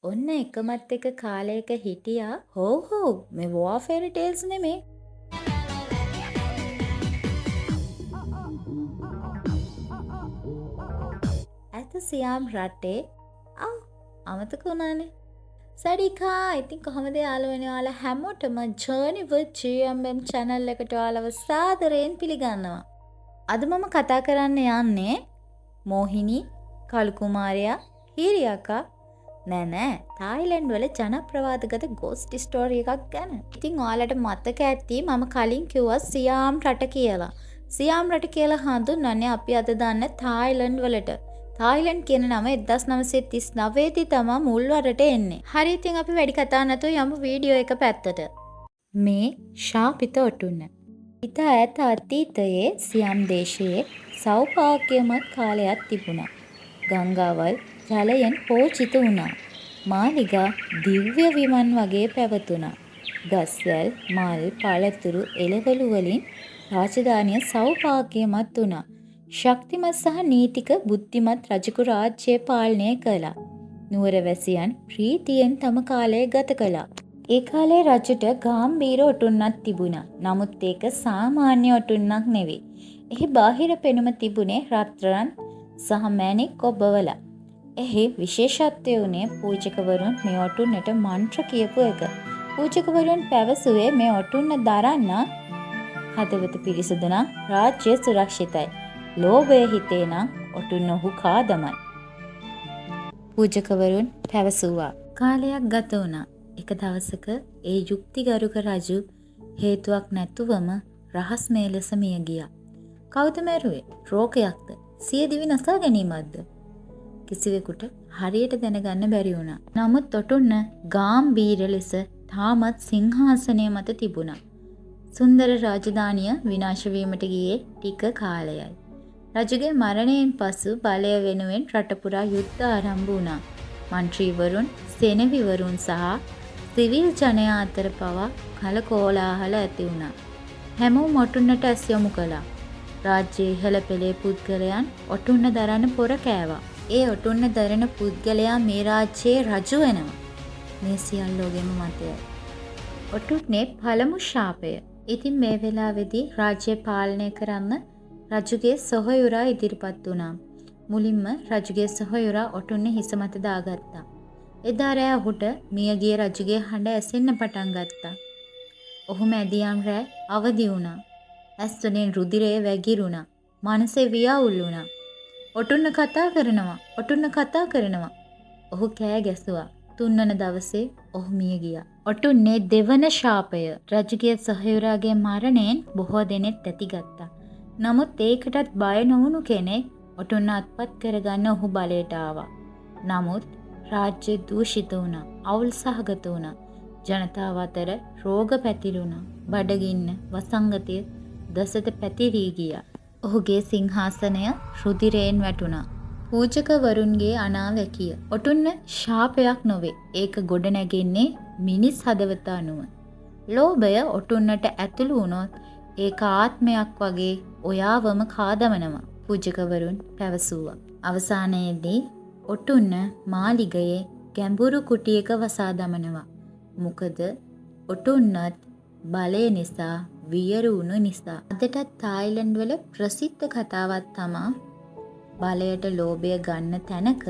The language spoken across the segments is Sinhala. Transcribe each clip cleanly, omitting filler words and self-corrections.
ඔන්න එකමත් එක කාලයක හිටියා හෝ මේ වෝ ෆෙරි ටේල්ස් නෙමේ. ඇත සියාම් රටේ අමතක වුණානේ. සඩිකා ඉතින් කොහොමද යාළුවනේ ඔයාලා හැමෝටම ජර්නි with GMM channel එකට ඔයාලව සාදරයෙන් පිළිගන්නවා. අද මම කතා කරන්න යන්නේ මෝහිනී, කලු කුමාරයා, හීරි අක්කා නෑ තායිලන්ඩ් වල ජනප්‍රවාදගත ගෝස්ට් ස්ටෝරි එකක් ගැන. ඉතින් ඔයාලට මතක ඇති මම කලින් කිව්වා සියාම් රට කියලා. සියාම් රට කියලා හඳුන්වන්නේ අපි අද දන්න තායිලන්ඩ් වලට. තායිලන්ඩ් කියන නම 1939 දී තමයි මුල් වරට එන්නේ. හරි ඉතින් අපි වැඩි කතා නැතුව යමු වීඩියෝ එක පැත්තට. මේ ශාපිත ඔටුන්න. ඉත ඈත අතීතයේ සියම් දේශයේ සෞභාග්‍යමත් කාලයක් තිබුණා. ගංගාවල් ජලයෙන් පෝෂිත වුණා. මාලිගා දිව්‍ය විමන් වගේ පැවතුණා. ගස්වැල්, මල්, පළතුරු, එළවලු වලින් රාජධානිය සෞභාග්‍යමත් වුණා. ශක්තිමත් සහ නීතික බුද්ධිමත් රජකු රාජ්‍යය පාලනය කළා. නුවරවැසියන් ප්‍රීතියෙන් තම කාලය ගත කළා. ඒ කාලේ රජුට ගාම්භීර ඔටුන්නක් තිබුණා. නමුත් ඒක සාමාන්‍ය ඔටුන්නක් නෙවෙයි. එහි බාහිර පෙනුම තිබුණේ රත්රන් සහ මැණික් ඔබවල. එහි විශේෂත්වය වුණේ පූජකවරුන් මේ ඔටුන්නට මන්ත්‍ර කියපු එක. පූජකවරුන් පැවසුවේ මේ ඔටුන්න දරන්න හදවත පිරිසුදු නම් රාජ්‍ය සුරක්ෂිතයි. ලෝභය හිතේ නම් ඔටුන්න ඔහු කාදමයි. පූජකවරුන් පැවසුවා. කාලයක් ගත වුණා. එක දවසක ඒ යුක්තිගරුක රජු හේතුවක් නැතුවම රහස් මේ ලෙස මිය ගියා. කවුද මැරුවේ? රෝගයක්ද? සිය දිවි නසා ගැනීමක්ද? කිසිවෙකුට හරියට දැනගන්න බැරි වුණා. නමුත් ඔටුන්න ගාම්භීර ලෙස තාමත් සිංහාසනය මත තිබුණා. සුන්දර රාජධානිය විනාශ වීමට ගියේ ටික කාලයයි. රජුගේ මරණයෙන් පසු බලය වෙනුවෙන් රට පුරා යුද්ධ ආරම්භ වුණා. මන්ත්‍රීවරුන්, සෙනෙවිවරුන් සහ සිවිල් ජනයා අතර පවා කලකෝලාහල ඇති වුණා. හැමෝම ඔටුන්නට ඇස් යොමු කළා. රාජ්‍යයේ ඉහළ පෙළේ පුද්ගලයන් ඔටුන්න දරන්න පොර කෑවා. ඒ ඔටුන්න දරන පුද්ගලයා මේ රාජ්‍යයේ රජු වෙනවා. මේ සියල්ලෝගෙම මතයයි. ඔටුන්නේ පළමු ශාපය. ඉතින් මේ වෙලාවේදී රාජ්‍ය පාලනය කරන්න රජුගේ සොහොයුරා ඉදිරිපත් වුණා. මුලින්ම රජුගේ සොහොයුරා ඔටුන්නේ හිස මත දාගත්තා. එදා රෑ ඔහුට මියගිය රජුගේ හඬ ඇසෙන්න පටන් ගත්තා. ඔහු මැදියම් රෑ අවදි වුණා. ඇස් වලින් රුධිරය වැగిරුණා. මනසේ වියවුල් වුණා. ඔටුන්න කතා කරනවා. ඔටුන්න කතා කරනවා. ඔහු කෑ ගැසුවා. තුන්වන දවසේ ඔහු මිය ගියා. ඔටුන්නේ දෙවන ශාපය. රජුගේ සොහොයුරාගේ මරණයෙන් බොහෝ දෙනෙක් තැතිගත්තා. නමුත් ඒකටත් බය නොවුණු කෙනෙක් ඔටුන්න අත්පත් කරගන්න ඔහු බලයට ආවා. නමුත් රාජ්‍ය දූෂිත වුණා. අවුල් සහගත වුණා. ජනතාව අතර රෝග පැතිරුණා. බඩගින්න, වසංගතය දසත පැතිරී ගියා. ඔහුගේ සිංහාසනය රුධිරයෙන් වැටුණා. පූජකවරුන්ගේ අනාවැකිය. ඔටුන්න ශාපයක් නොවේ. ඒක ගොඩ නැගෙන්නේ මිනිස් හදවත අනුව. ලෝභය ඔටුන්නට ඇතුළු වුණොත් ඒක ආත්මයක් වගේ ඔයාවම කාදමනවා. පූජකවරුන් පැවසුවා. අවසානයේදී ඔටුන්න මාලිගයේ ගැඹුරු කුටියක වසා දමනවා. මොකද ඔටුන්නත් බලය නිසා වියරුණු නිසා. අදටත් තායිලන්ඩ් වල ප්‍රසිද්ධ කතාවක් තමා බලයට ලෝභය ගන්න තැනක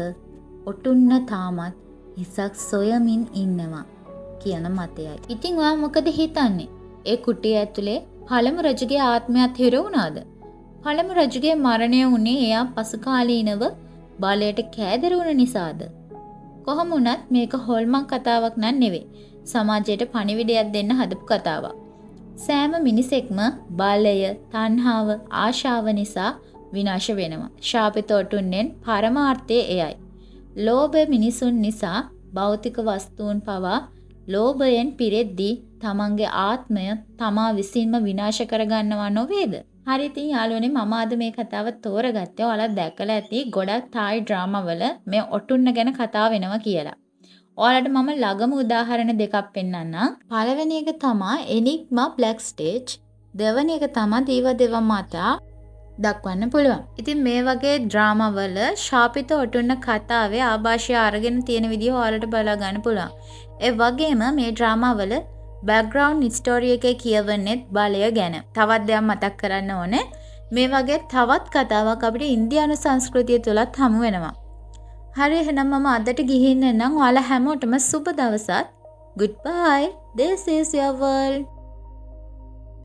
ඔටුන්න තාමත් හිසක් සොයමින් ඉන්නවා කියන මතයයි. ඉතින් ඔයා මොකද හිතන්නේ? ඒ කුටිය ඇතුලේ පළමු රජුගේ ආත්මයත් හිර වුණාද? පළමු රජුගේ මරණය වුණේ එයා පසුකාලීනව බලයට කෑදරුණ නිසාද? කොහොම වුණත් මේක හොල්මන් කතාවක් නන් නෙවෙයි. සමාජයට පණිවිඩයක් දෙන්න හදපු කතාවක්. සෑම මිනිසෙක්ම බලය, තණ්හාව, ආශාව නිසා විනාශ වෙනවා. ශාපිත ඔටුන්නෙන් පරමාර්ථය එයයි. ලෝභ මිනිසුන් නිසා භෞතික වස්තුන් පවා ලෝභයෙන් පිරෙද්දී තමන්ගේ ආත්මය තමා විසින්ම විනාශ කරගන්නවා නොවේද? හරි ඉතින් යාළුවනේ මම අද මේ කතාව තෝරගත්තේ ඔයාලා දැකලා ඇති ගොඩක් තායි ඩ්‍රාමා වල මේ ඔටුන්න ගැන කතා වෙනවා කියලා. ඔයාලට මම ළඟම උදාහරණ දෙකක් පෙන්නන්නම්. පළවෙනි එක තමයි එනිග්මා බ්ලැක් ස්ටේජ්. දෙවෙනි එක තමයි දීව දේව මාතා දක්වන්න පුළුවන්. ඉතින් මේ වගේ ඩ්‍රාමාවල ශාපිත ඔටුන්න කතාවේ ආభాෂය අරගෙන තියෙන විදිහ ඔයාලට බලා ගන්න පුළුවන්. ඒ වගේම මේ ඩ්‍රාමාවල බෑග්ග්‍රවුන්ඩ් ස්ටෝරි එකේ කියවන්නෙත් බලය ගැන. තවත් දෙයක් මතක් කරන්න ඕනේ. මේ වගේ තවත් කතාවක් අපිට ඉන්දියානු සංස්කෘතිය තුලත් හමු වෙනවා. හරි එහෙනම් මම අදට ගිහින් එන්නම්. ඔයාලා හැමෝටම සුබ දවසක්. Goodbye. This is your world.